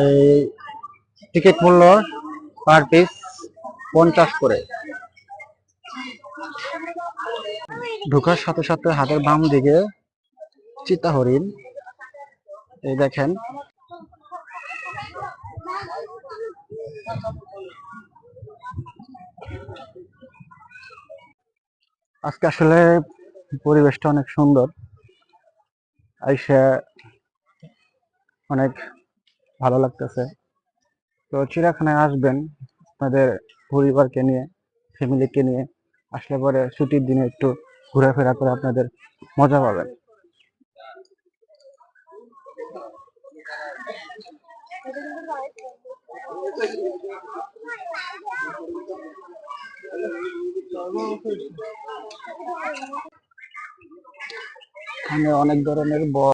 এই টিকিট মূল্য per piece 50 করে। ঢোকার সাথে সাথে হাতের বাম দিকে চিতা হরিণ, এই দেখেন। আজকে আসলে পরিবেশটা অনেক সুন্দর, আইসা অনেক ভালো লাগতেছে। তো চিড়িয়াখানায় আসবেন আপনাদের পরিবারকে নিয়ে, ফ্যামিলিকে নিয়ে আসলে পরে ছুটির দিনে একটু ঘোরাফেরা করে আপনাদের মজা পাবেন। এখানে অনেক ধরনের